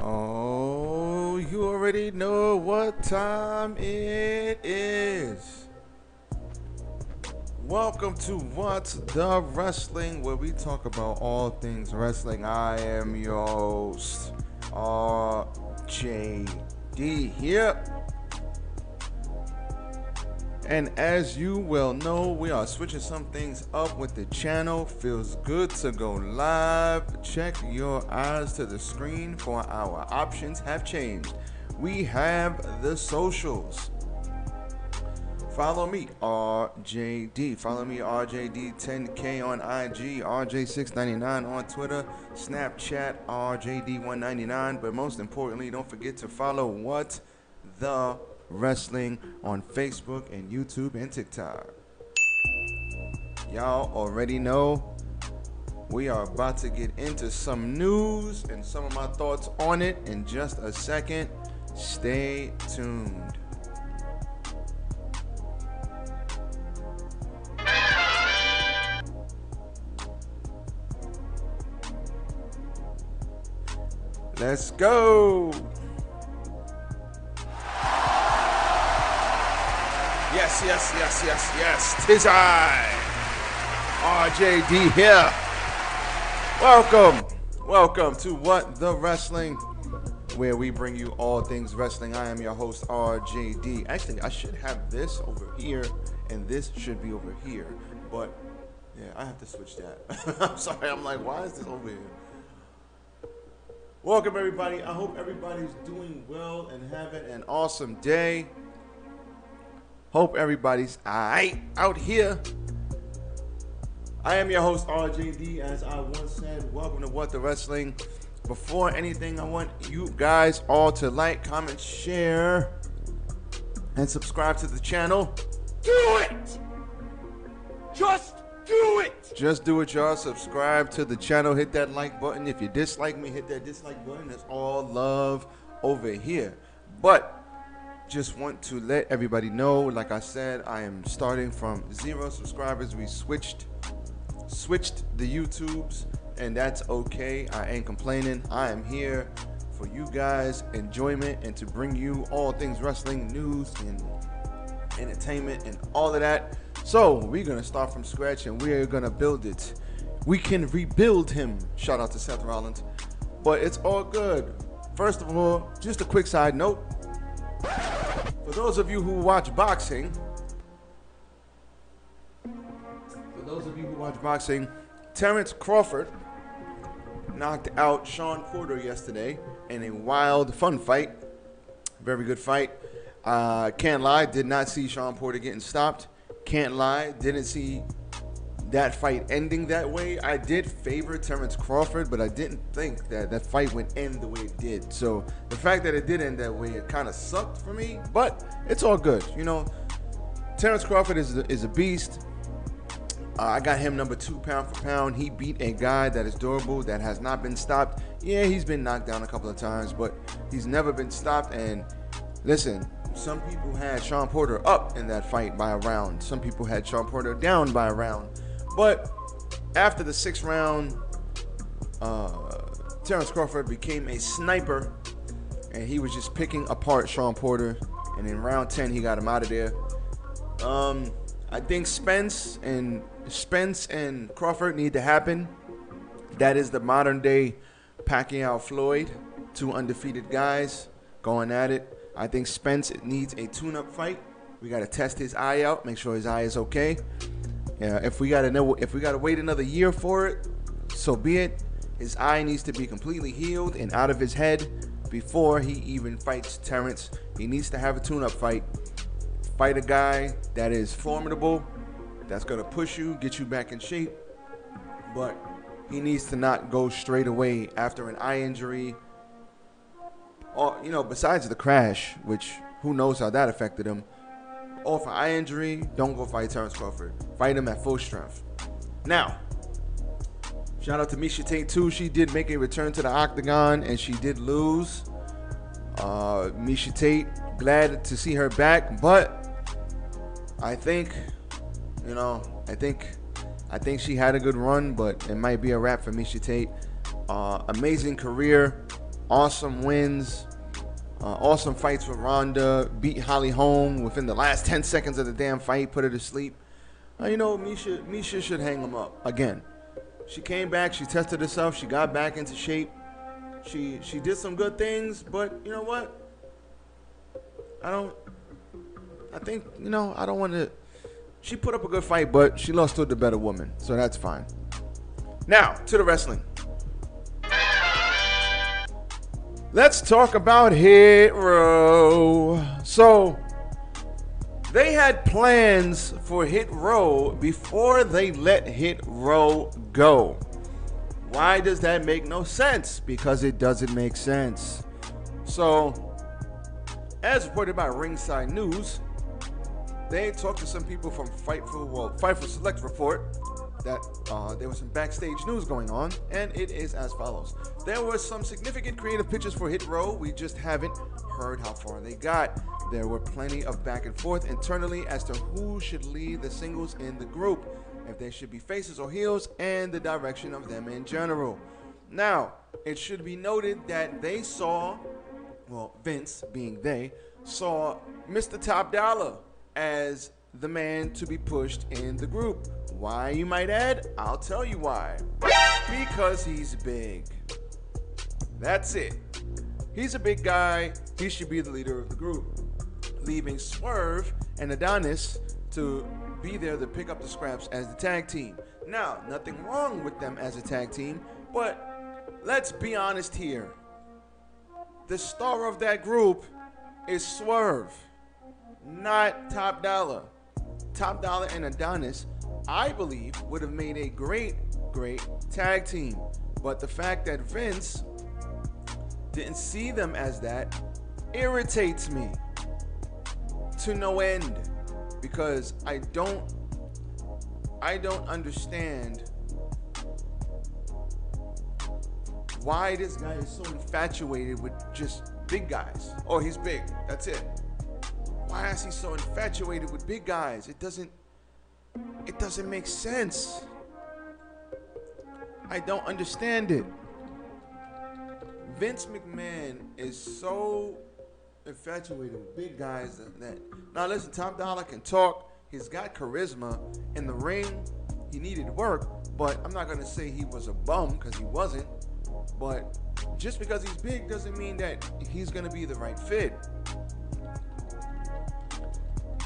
Oh, you already know what time it is. Welcome to What's the Wrestling, where we talk about all things wrestling. I am your host, RJD here. And as you well know, we are switching some things up with the channel. Feels good to go live. Check your eyes to the screen, for our options have changed. We have the socials. Follow me, RJD. Follow me, RJD10K on IG, RJ699 on Twitter, Snapchat, RJD199. But most importantly, don't forget to follow What the Wrestling on Facebook and YouTube and TikTok. Y'all already know we are about to get into some news and some of my thoughts on it in just a second. Stay tuned. Let's go. Yes. 'Tis I, RJD here. Welcome to What the Wrestling, where we bring you all things wrestling. I am your host, RJD. Actually, I should have this over here, and this should be over here. But, yeah, I have to switch that. I'm sorry, I'm like, why is this over here? Welcome, everybody. I hope everybody's doing well and having an awesome day. Hope everybody's alright out here. I am your host, RJD. As I once said, welcome to What the Wrestling. Before anything, I want you guys all to like, comment, share, and subscribe to the channel. Do it! Just do it! Just do it, y'all. Subscribe to the channel. Hit that like button. If you dislike me, hit that dislike button. That's all love over here. But just want to let everybody know, like I said, I am starting from 0 subscribers. We switched the YouTubes, and that's okay. I ain't complaining. I am here for you guys' enjoyment and to bring you all things wrestling, news, and entertainment, and all of that. So we're gonna start from scratch, and we're gonna build it. We can rebuild him. Shout out to Seth Rollins. But it's all good. First of all, just a quick side note. For those of you who watch boxing, Terrence Crawford knocked out Sean Porter yesterday in a wild, fun fight. Very good fight. Can't lie, did not see Sean Porter getting stopped. Can't lie, didn't see that fight ending that way. I did favor Terrence Crawford, but I didn't think that that fight would end the way it did. So the fact that it did end that way, it kind of sucked for me, but it's all good. You know, Terrence Crawford is a beast. I got him number 2 pound for pound. He beat a guy that is durable, that has not been stopped. Yeah, he's been knocked down a couple of times, but he's never been stopped. And listen, some people had Sean Porter up in that fight by a round. Some people had Sean Porter down by a round. But after the 6th round, Terrence Crawford became a sniper, and he was just picking apart Sean Porter. And in round 10, he got him out of there. I think Spence and Crawford need to happen. That is the modern day Pacquiao Floyd, 2 undefeated guys going at it. I think Spence needs a tune-up fight. We got to test his eye out, make sure his eye is okay. Yeah, if we gotta wait another year for it, so be it. His eye needs to be completely healed and out of his head before he even fights Terrence. He needs to have a tune-up fight. Fight a guy that is formidable, that's going to push you, get you back in shape. But he needs to not go straight away after an eye injury. Or, besides the crash, which who knows how that affected him. Or for eye injury, don't go fight Terrence Crawford. Fight him at full strength. Now, shout out to Miesha Tate too. She did make a return to the octagon and she did lose. Miesha Tate, glad to see her back, but I think she had a good run, but it might be a wrap for Miesha Tate. Amazing career, awesome wins, awesome fights with Ronda. Beat Holly Holm within the last 10 seconds of the damn fight, put her to sleep. Miesha should hang him up again. She came back, she tested herself, she got back into shape. She did some good things, but you know what? I don't want to. She put up a good fight, but she lost to the better woman, so that's fine. Now, to the wrestling. Let's talk about Hit Row. So, they had plans for Hit Row before they let Hit Row go. Why does that make no sense? Because it doesn't make sense. So, as reported by Ringside News, they talked to some people from Fightful Select report that there was some backstage news going on, and it is as follows. There were some significant creative pitches for Hit Row. We just haven't heard how far they got. There were plenty of back and forth internally as to who should lead the singles in the group, if they should be faces or heels, and the direction of them in general. Now, it should be noted that they saw, Vince being they, saw Mr. Top Dollar as the man to be pushed in the group. Why, you might add? I'll tell you why. Because he's big. That's it. He's a big guy. He should be the leader of the group, leaving Swerve and Adonis to be there to pick up the scraps as the tag team. Now, nothing wrong with them as a tag team, but let's be honest here. The star of that group is Swerve, not Top Dollar. Top Dollar and Adonis, I believe, would have made a great tag team. But the fact that Vince didn't see them as that irritates me to no end, because I don't understand why this guy is so infatuated with just big guys. Oh, he's big. That's it. Why is he so infatuated with big guys? It doesn't make sense. I don't understand it. Vince McMahon is so infatuated with big guys that now listen, Top Dollar can talk. He's got charisma. In the ring, he needed work, but I'm not gonna say he was a bum, because he wasn't. But just because he's big doesn't mean that he's gonna be the right fit.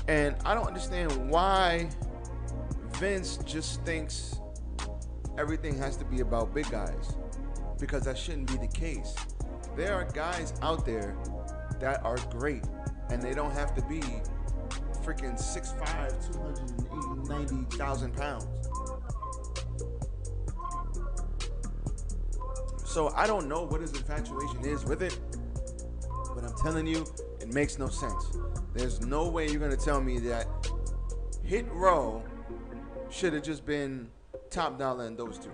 And I don't understand why Vince just thinks everything has to be about big guys, because that shouldn't be the case. There are guys out there that are great, and they don't have to be freaking 6'5", 290,000 pounds. So I don't know what his infatuation is with it, but I'm telling you, it makes no sense. There's no way you're going to tell me that Hit Row should have just been Top Dollar and those two.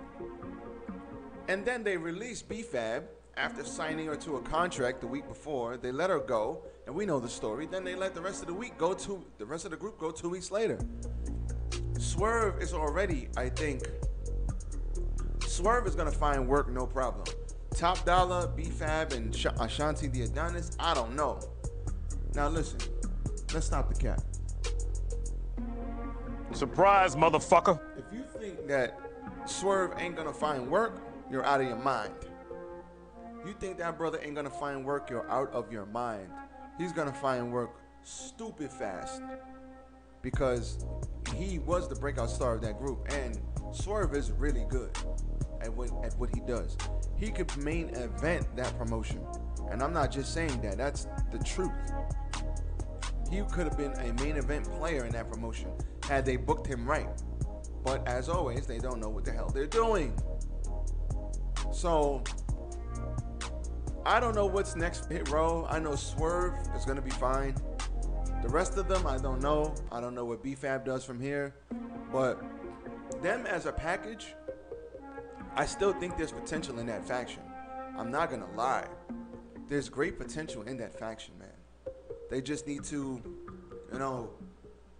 And then they released B-Fab after signing her to a contract the week before. They let her go, and we know the story. Then they let the rest of the group go 2 weeks later. Swerve is already, I think, Swerve is gonna find work no problem. Top Dollar, B-Fab, and Ashanti the Adonis, I don't know. Now listen, let's stop the cap. Surprise, motherfucker. If you think that Swerve ain't gonna find work, you're out of your mind. You think that brother ain't gonna find work, you're out of your mind. He's gonna find work stupid fast because he was the breakout star of that group, and Swerve is really good at what he does. He could main event that promotion, and I'm not just saying that, that's the truth. He could have been a main event player in that promotion had they booked him right. But as always, they don't know what the hell they're doing. So I don't know what's next hit row. I know Swerve is gonna be fine. The rest of them, I don't know. I don't know what B-Fab does from here. But them as a package, I still think there's potential in that faction. I'm not gonna lie. There's great potential in that faction, man. They just need to,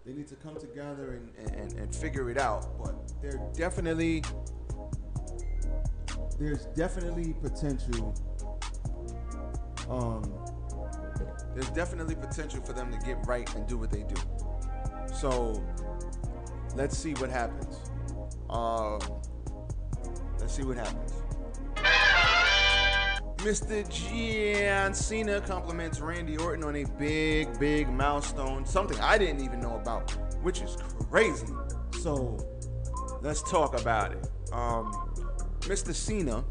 they need to come together and figure it out. But there's definitely potential. There's definitely potential for them to get right and do what they do. So let's see what happens. Mr. John Cena compliments Randy Orton on a big milestone, something I didn't even know about, which is crazy. So let's talk about it. Mr. Cena.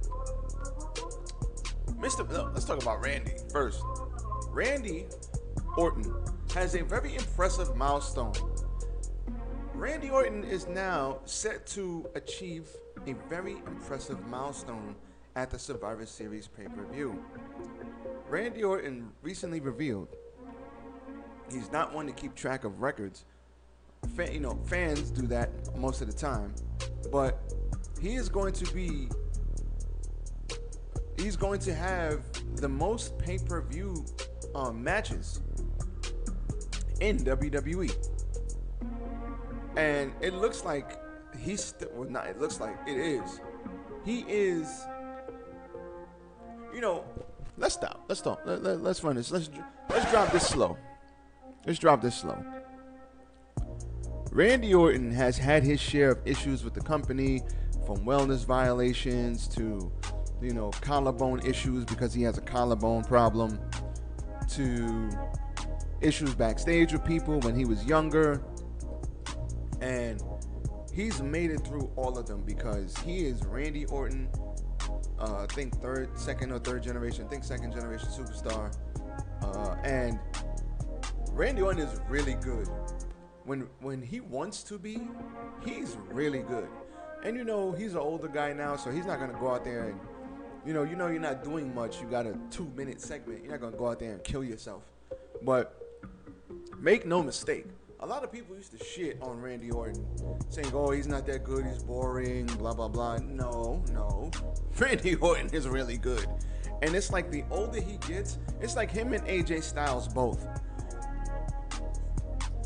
Let's talk about Randy first. Randy Orton has a very impressive milestone. Randy Orton is now set to achieve a very impressive milestone at the Survivor Series pay-per-view. Randy Orton recently revealed he's not one to keep track of records. Fans do that most of the time, but he's going to have the most pay-per-view matches in WWE. And it looks like he's still, well, not, it looks like it is. He is, let's stop. Let's stop. Let's run this. Let's drop this slow. Randy Orton has had his share of issues with the company, from wellness violations to, collarbone issues because he has a collarbone problem, to issues backstage with people when he was younger. And he's made it through all of them because he is Randy Orton, I think second generation superstar. And Randy Orton is really good. When he wants to be, he's really good. And he's an older guy now, so he's not gonna go out there and you're not doing much. You got a 2-minute segment. You're not gonna go out there and kill yourself. But make no mistake, a lot of people used to shit on Randy Orton, saying, "Oh, he's not that good. He's boring. Blah blah blah." No, Randy Orton is really good. And it's like the older he gets, it's like him and AJ Styles both.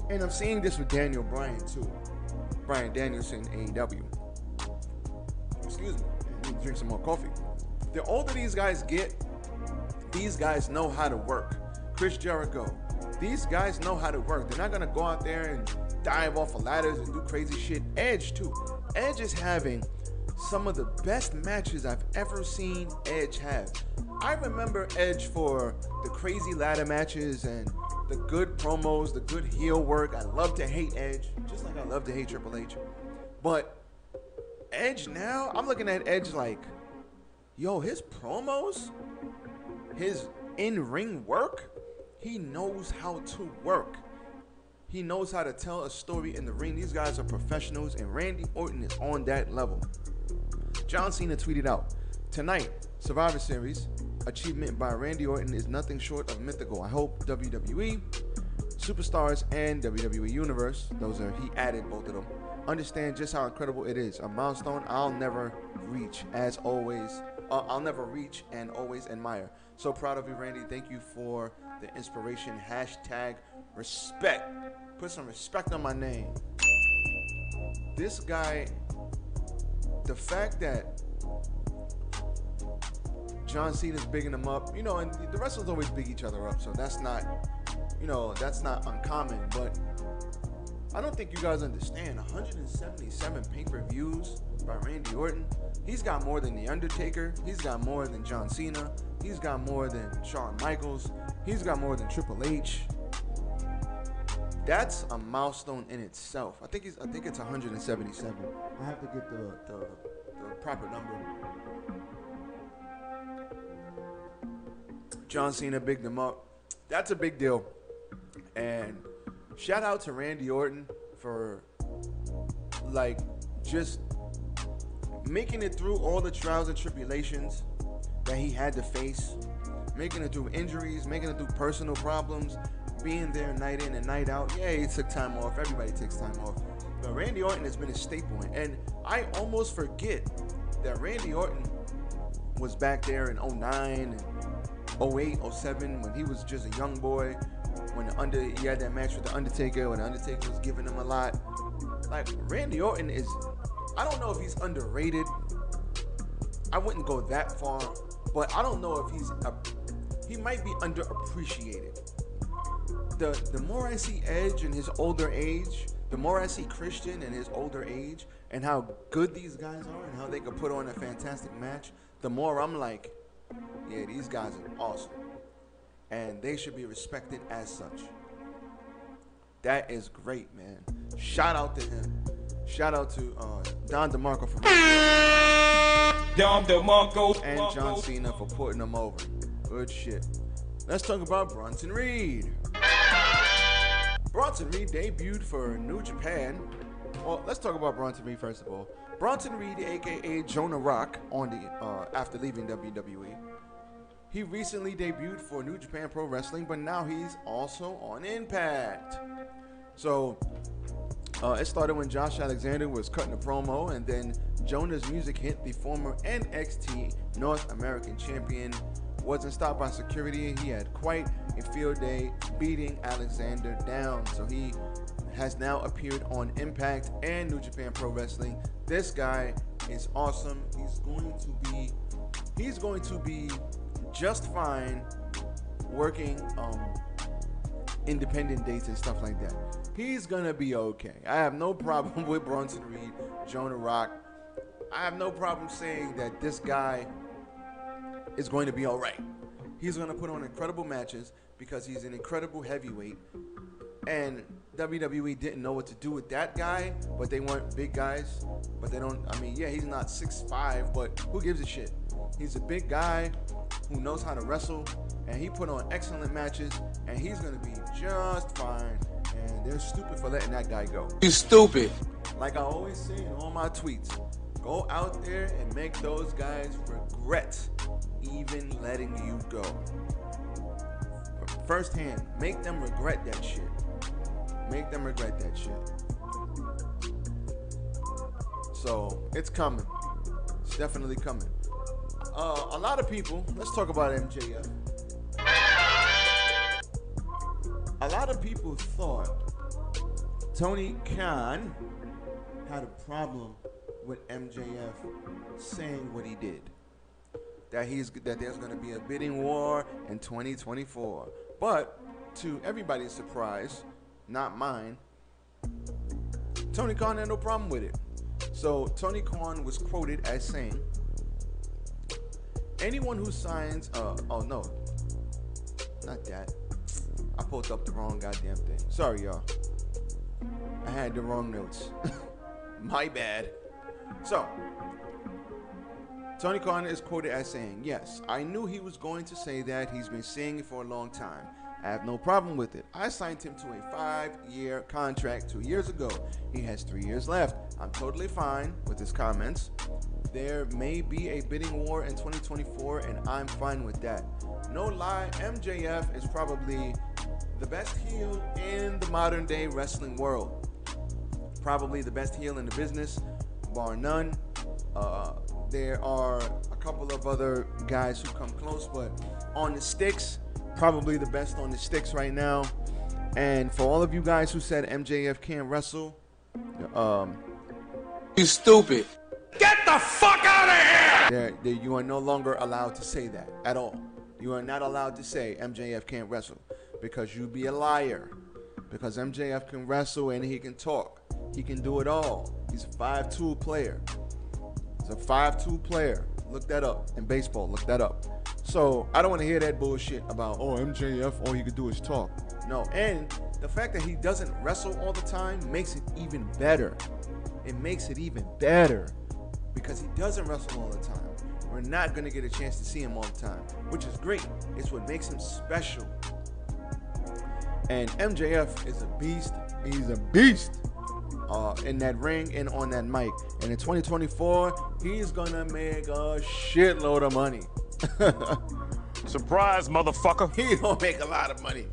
And I'm seeing this with Daniel Bryan too. Bryan Danielson, AEW. Excuse me, I need to drink some more coffee. The older these guys get, these guys know how to work. Chris Jericho, these guys know how to work. They're not gonna go out there and dive off of ladders and do crazy shit. Edge too. Edge is having some of the best matches I've ever seen Edge have. I remember Edge for the crazy ladder matches and the good promos, the good heel work. I love to hate Edge, just like I love to hate Triple H. But Edge now, I'm looking at Edge like, yo, his promos, his in-ring work, he knows how to work. He knows how to tell a story in the ring. These guys are professionals, and Randy Orton is on that level. John Cena tweeted out, "Tonight, Survivor Series achievement by Randy Orton is nothing short of mythical. I hope WWE superstars and WWE Universe, he added both of them, understand just how incredible it is. A milestone I'll never reach, I'll never reach and always admire. So proud of you, Randy. Thank you for the inspiration. Hashtag respect. Put some respect on my name. This guy, the fact that John Cena's bigging him up, and the wrestlers always big each other up, so that's not uncommon, but I don't think you guys understand. 177 pay-per-views by Randy Orton. He's got more than The Undertaker. He's got more than John Cena. He's got more than Shawn Michaels. He's got more than Triple H. That's a milestone in itself. I think it's 177. I have to get the proper number. John Cena bigged him up. That's a big deal. And shout out to Randy Orton for just making it through all the trials and tribulations that he had to face, making it through injuries, making it through personal problems, being there night in and night out. Yeah, he took time off. Everybody takes time off. But Randy Orton has been a staple. And I almost forget that Randy Orton was back there in 09 and 08, 07 when he was just a young boy. When he had that match with The Undertaker, when The Undertaker was giving him a lot. Randy Orton is, I don't know if he's underrated. I wouldn't go that far, but I don't know if he might be underappreciated. The more I see Edge in his older age, the more I see Christian in his older age, and how good these guys are and how they could put on a fantastic match, the more I'm like, yeah, these guys are awesome. And they should be respected as such. That is great, man. Shout out to him. Shout out to Don DeMarco for and John Cena for putting them over. Good shit. Let's talk about Bronson Reed. Bronson Reed debuted for New Japan. Well, let's talk about Bronson Reed first of all. Bronson Reed, aka Jonah Rock, after leaving WWE. He recently debuted for New Japan Pro Wrestling, but now he's also on Impact. So it started when Josh Alexander was cutting a promo, and then Jonah's music hit. The former NXT North American champion wasn't stopped by security. He had quite a field day beating Alexander down. So he has now appeared on Impact and New Japan Pro Wrestling. This guy is awesome. He's going to be just fine working independent dates and stuff like that. He's gonna be okay. I have no problem with Bronson Reed, Jonah Rock. I have no problem saying that this guy is going to be all right. He's going to put on incredible matches because he's an incredible heavyweight. And WWE didn't know what to do with that guy, but they weren't big guys. But they don't, yeah, he's not 6'5", but who gives a shit? He's a big guy who knows how to wrestle, and he put on excellent matches, and he's going to be just fine. And they're stupid for letting that guy go. You stupid. Like I always say in all my tweets, go out there and make those guys regret even letting you go. First hand, make them regret that shit. Make them regret that shit. So, it's coming. It's definitely coming. A lot of people, let's talk about MJF. A lot of people thought Tony Khan had a problem with MJF saying what he did. That there's going to be a bidding war in 2024. But to everybody's surprise, not mine, Tony Khan had no problem with it. So Tony Khan was quoted as saying, anyone who signs, oh no, not that. I pulled up the wrong goddamn thing. Sorry, y'all. I had the wrong notes. My bad. So, Tony Khan is quoted as saying, yes, I knew he was going to say that. He's been saying it for a long time. I have no problem with it. I signed him to a 5-year contract 2 years ago. He has 3 years left. I'm totally fine with his comments. There may be a bidding war in 2024, and I'm fine with that. No lie, MJF is probably the best heel in the modern day wrestling world. Probably the best heel in the business, bar none. There are a couple of other guys who come close, but on the sticks, probably the best on the sticks right now. And for all of you guys who said MJF can't wrestle, you stupid. Get the fuck out of here! You are no longer allowed to say that at all. You are not allowed to say MJF can't wrestle because you be a liar. Because MJF can wrestle and he can talk. He can do it all. He's a 5'2" player. He's a 5'2" player. Look that up. In baseball, look that up. So I don't want to hear that bullshit about, oh, MJF, all he can do is talk. No, and the fact that he doesn't wrestle all the time makes it even better. It makes it even better because he doesn't wrestle all the time. We're not going to get a chance to see him all the time, which is great. It's what makes him special. And MJF is a beast. He's a beast in that ring and on that mic. And in 2024, he's going to make a shitload of money. Surprise, motherfucker. He don't make a lot of money.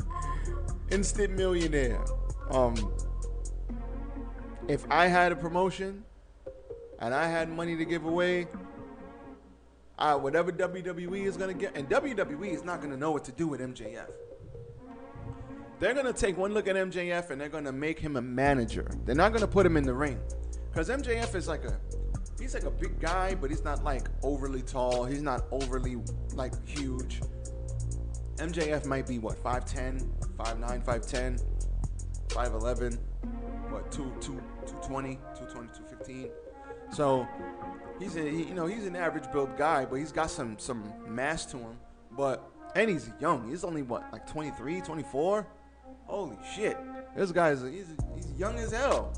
Instant millionaire. If I had a promotion and I had money to give away, whatever WWE is going to get, and WWE is not going to know what to do with MJF. They're going to take one look at MJF and they're going to make him a manager. They're not going to put him in the ring. Because MJF is he's like a big guy, but he's not like overly tall. He's not overly like huge. MJF might be what, 5'10", 5'9", 5'10", 5'11", what, 220, 215. So he's an average build guy, but he's got some mass to him. And he's young. He's only what, like 23, 24? Holy shit. This guy's he's young as hell.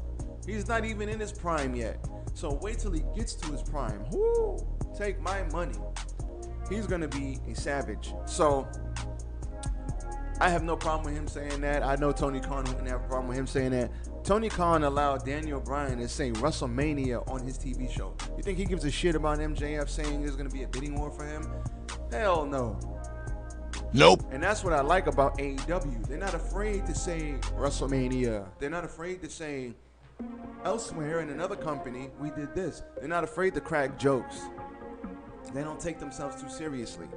He's not even in his prime yet. So wait till he gets to his prime. Whoo! Take my money. He's gonna be a savage. So I have no problem with him saying that. I know Tony Khan wouldn't have a problem with him saying that. Tony Khan allowed Daniel Bryan to say WrestleMania on his TV show. You think he gives a shit about MJF saying there's gonna be a bidding war for him? Hell no. Nope. And that's what I like about AEW. They're not afraid to say WrestleMania. They're not afraid to say elsewhere in another company, we did this. They're not afraid to crack jokes. They don't take themselves too seriously.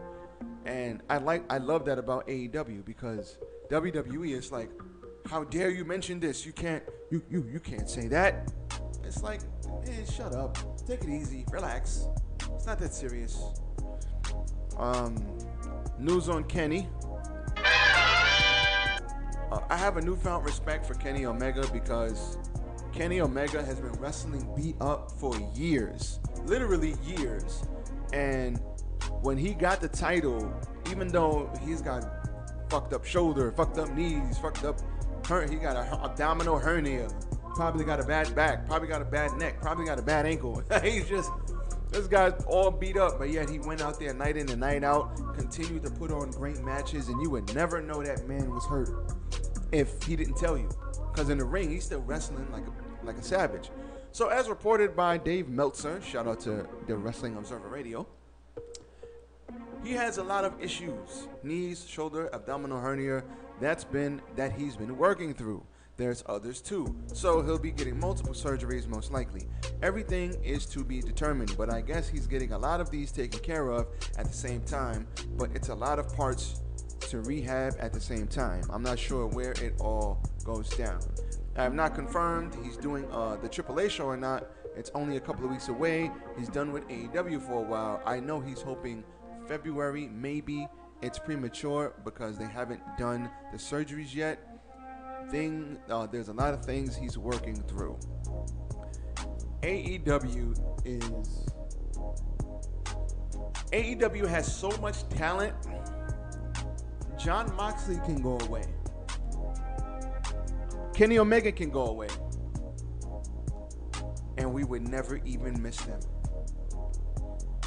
And I love that about AEW because WWE is like, how dare you mention this? You can't say that. It's like, man, shut up. Take it easy. Relax. It's not that serious. News on Kenny. I have a newfound respect for Kenny Omega because Kenny Omega has been wrestling beat up for years. Literally years. And when he got the title, even though he's got fucked up shoulder, fucked up knees, he got an abdominal hernia, probably got a bad back, probably got a bad neck, probably got a bad ankle. This guy's all beat up, but yet he went out there night in and night out, continued to put on great matches, and you would never know that man was hurt if he didn't tell you. Because in the ring, he's still wrestling like a savage. So as reported by Dave Meltzer, shout out to the Wrestling Observer Radio, he has a lot of issues. Knees, shoulder, abdominal hernia, that he's been working through. There's others too. So he'll be getting multiple surgeries most likely. Everything is to be determined, but I guess he's getting a lot of these taken care of at the same time, but it's a lot of parts to rehab at the same time. I'm not sure where it all goes down. I have not confirmed he's doing the AAA show or not. It's only a couple of weeks away. He's done with AEW for a while. I know he's hoping February, maybe. It's premature because they haven't done the surgeries yet. There's a lot of things he's working through. AEW has so much talent. Jon Moxley can go away. Kenny Omega can go away. And we would never even miss them.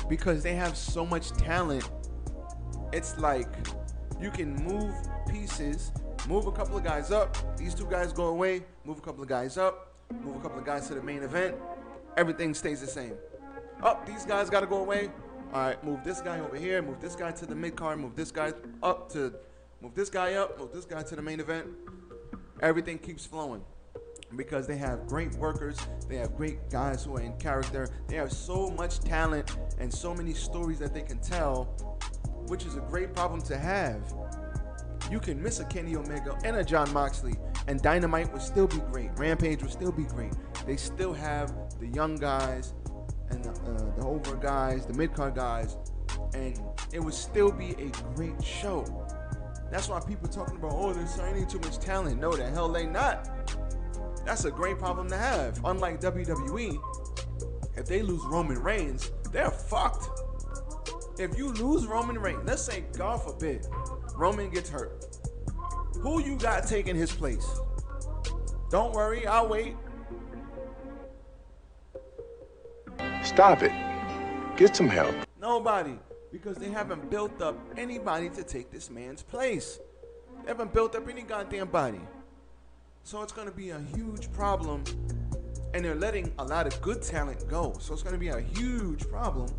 Because they have so much talent. It's like you can move pieces, move a couple of guys up, these two guys go away, move a couple of guys up, move a couple of guys to the main event, everything stays the same. These guys got to go away. All right, move this guy over here, move this guy to the mid card, move this guy up to Move this guy up, move this guy to the main event. Everything keeps flowing because they have great workers. They have great guys who are in character. They have so much talent and so many stories that they can tell, which is a great problem to have. You can miss a Kenny Omega and a Jon Moxley, and Dynamite would still be great. Rampage would still be great. They still have the young guys and the over guys, the mid-card guys, and it would still be a great show. That's why people talking about, oh, they're signing too much talent. No, the hell they not. That's a great problem to have. Unlike WWE, if they lose Roman Reigns, they're fucked. If you lose Roman Reigns, let's say, God forbid, Roman gets hurt. Who you got taking his place? Don't worry, I'll wait. Stop it. Get some help. Nobody. Because they haven't built up anybody to take this man's place. They haven't built up any goddamn body. So it's going to be a huge problem. And they're letting a lot of good talent go. So it's going to be a huge problem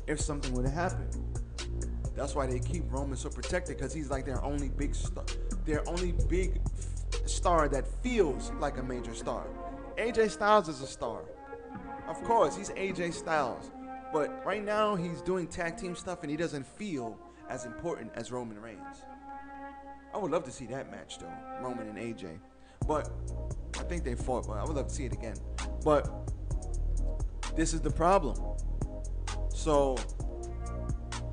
if something were to happen. That's why they keep Roman so protected, because he's like their only big star. Their only big star that feels like a major star. AJ Styles is a star. Of course, he's AJ Styles. But right now, he's doing tag team stuff, and he doesn't feel as important as Roman Reigns. I would love to see that match, though, Roman and AJ. But I think they fought, but I would love to see it again. But this is the problem. So,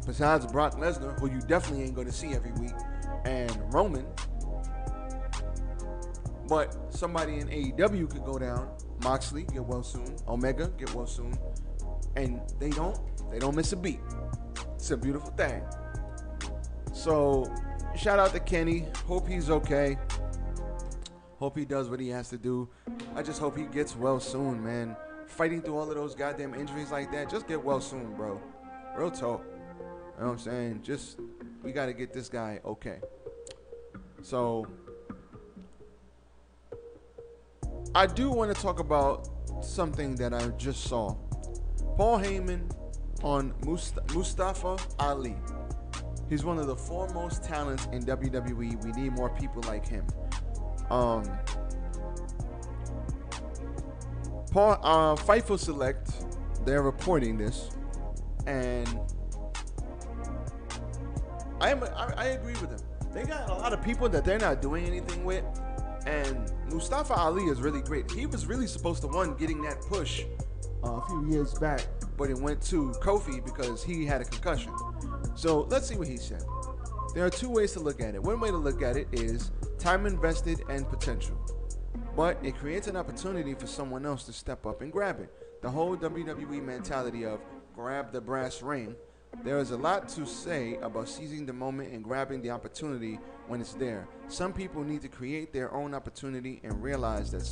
besides Brock Lesnar, who you definitely ain't going to see every week, and Roman, but somebody in AEW could go down. Moxley, get well soon. Omega, get well soon. And they don't miss a beat. It's a beautiful thing. So, shout out to Kenny. Hope he's okay. Hope he does what he has to do. I just hope he gets well soon, man. Fighting through all of those goddamn injuries like that, just get well soon, bro. Real talk. You know what I'm saying? Just, we got to get this guy okay. So, I do want to talk about something that I just saw. Paul Heyman on Mustafa Ali. He's one of the foremost talents in WWE. We need more people like him. Fightful Select, they're reporting this, and I agree with them. They got a lot of people that they're not doing anything with, and Mustafa Ali is really great. He was really supposed to win, getting that push a few years back, but it went to Kofi because he had a concussion. So let's see what he said. There are two ways to look at it. One way to look at it is time invested and potential, but it creates an opportunity for someone else to step up and grab it. The whole WWE mentality of grab the brass ring. There is a lot to say about seizing the moment and grabbing the opportunity when it's there. Some people need to create their own opportunity and realize that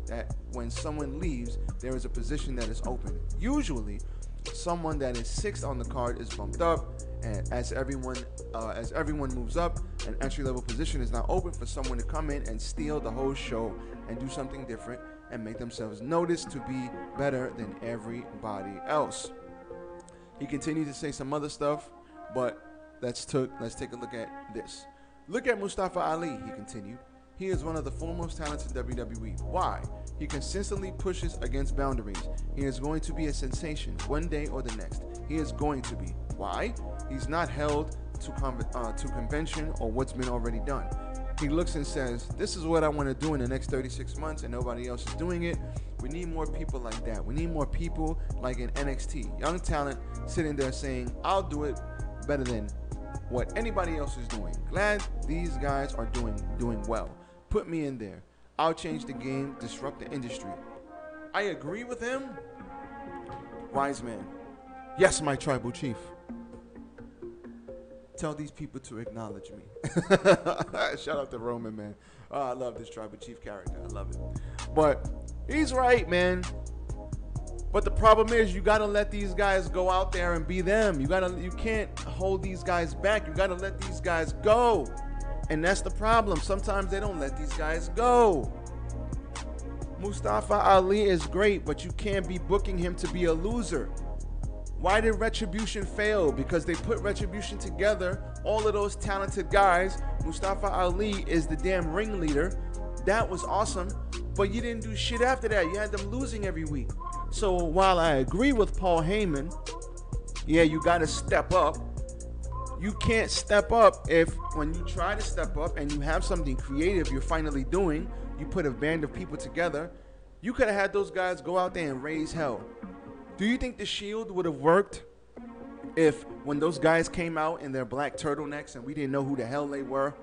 that when someone leaves, there is a position that is open. Usually, someone that is sixth on the card is bumped up, and as everyone moves up, an entry-level position is now open for someone to come in and steal the whole show and do something different and make themselves noticed to be better than everybody else. He continued to say some other stuff, but let's take a look at this. Look at Mustafa Ali, he continued. He is one of the foremost talents in WWE. Why? He consistently pushes against boundaries. He is going to be a sensation one day or the next. He is going to be. Why? He's not held to convention or what's been already done. He looks and says, this is what I want to do in the next 36 months and nobody else is doing it. We need more people like that. We need more people like in NXT. Young talent sitting there saying, I'll do it better than what anybody else is doing. Glad these guys are doing well. Put me in there. I'll change the game, disrupt the industry. I agree with him. Wise man. Yes, my tribal chief. Tell these people to acknowledge me. Shout out to Roman, man. Oh, I love this tribal chief character. I love it. But he's right, man. But the problem is you gotta let these guys go out there and be them. You can't hold these guys back. You gotta let these guys go. And that's the problem. Sometimes they don't let these guys go. Mustafa Ali is great, but you can't be booking him to be a loser. Why did Retribution fail? Because they put Retribution together, all of those talented guys. Mustafa Ali is the damn ringleader. That was awesome, but you didn't do shit after that. You had them losing every week. So while I agree with Paul Heyman, yeah, you got to step up. You can't step up if when you try to step up and you have something creative you're finally doing, you put a band of people together, you could have had those guys go out there and raise hell. Do you think the Shield would have worked if when those guys came out in their black turtlenecks and we didn't know who the hell they were,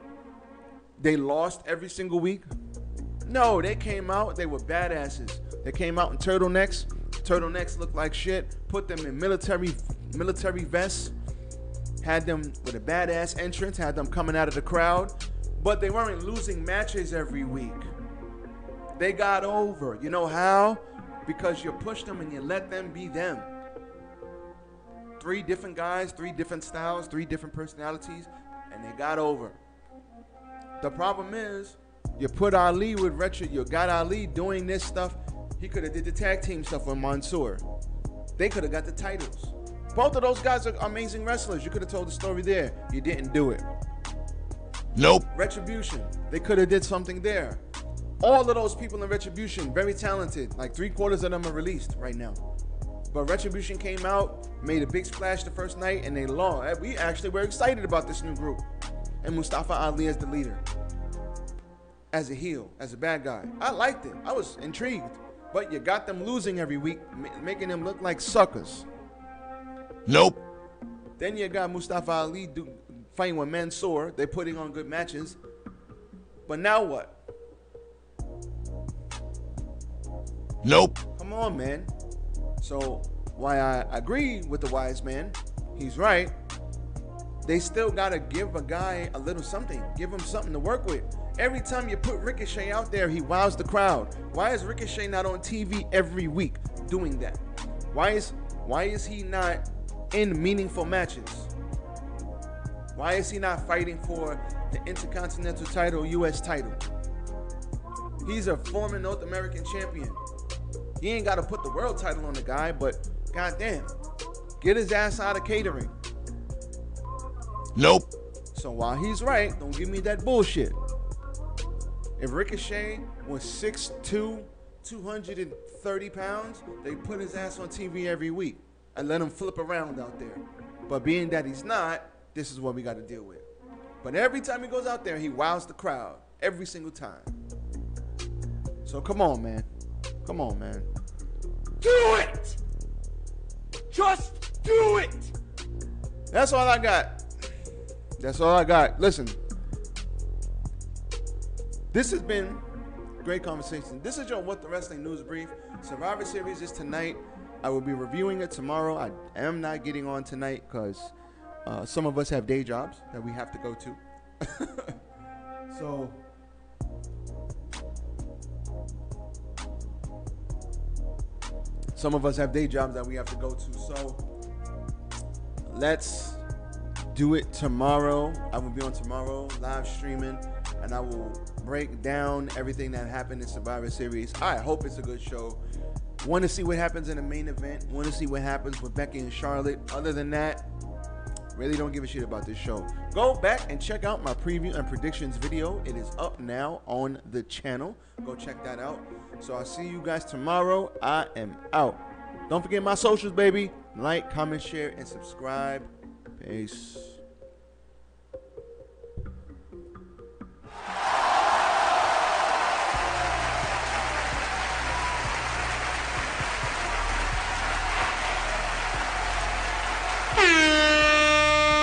they lost every single week? No, they came out, they were badasses. They came out in turtlenecks. Turtlenecks looked like shit. Put them in military vests. Had them with a badass entrance. Had them coming out of the crowd. But they weren't losing matches every week. They got over. You know how? Because you push them and you let them be them. 3 different guys, 3 different styles, 3 different personalities, and they got over. The problem is, you put Ali with Retro, you got Ali doing this stuff. He could have did the tag team stuff with Mansoor. They could have got the titles. Both of those guys are amazing wrestlers. You could have told the story there. You didn't do it. Nope. Retribution. They could have did something there. All of those people in Retribution, very talented. Like 3/4 of them are released right now. But Retribution came out, made a big splash the first night, and they lost. We actually were excited about this new group. And Mustafa Ali as the leader. As a heel, as a bad guy. I liked it. I was intrigued. But you got them losing every week, making them look like suckers. Nope. Then you got Mustafa Ali fighting with Mansoor. They're putting on good matches. But now what? Nope. Come on, man. So, why I agree with the wise man, he's right. They still got to give a guy a little something. Give him something to work with. Every time you put Ricochet out there, he wows the crowd. Why is Ricochet not on TV every week doing that? Why is he not in meaningful matches? Why is he not fighting for the Intercontinental title, US title? He's a former North American champion. He ain't got to put the world title on the guy, but goddamn, get his ass out of catering. Nope. So while he's right, don't give me that bullshit. If Ricochet was 6'2", 230 pounds, they put his ass on TV every week and let him flip around out there. But being that he's not, this is what we got to deal with. But every time he goes out there, he wows the crowd. Every single time. So come on, man. Come on, man. Do it! Just do it! That's all I got. That's all I got. Listen. This has been great conversation. This is your What the Wrestling News Brief. Survivor Series is tonight. I will be reviewing it tomorrow. I am not getting on tonight because some of us have day jobs that we have to go to. So some of us have day jobs that we have to go to. So let's do it tomorrow. I will be on tomorrow live streaming, and I will break down everything that happened in Survivor Series. I hope it's a good show. Want to see what happens in the main event. Want to see what happens with Becky and Charlotte. Other than that, really don't give a shit about this show. Go back and check out my preview and predictions video. It is up now on the channel. Go check that out. So I'll see you guys tomorrow. I am out. Don't forget my socials, baby. Like, comment, share, and subscribe. Peace.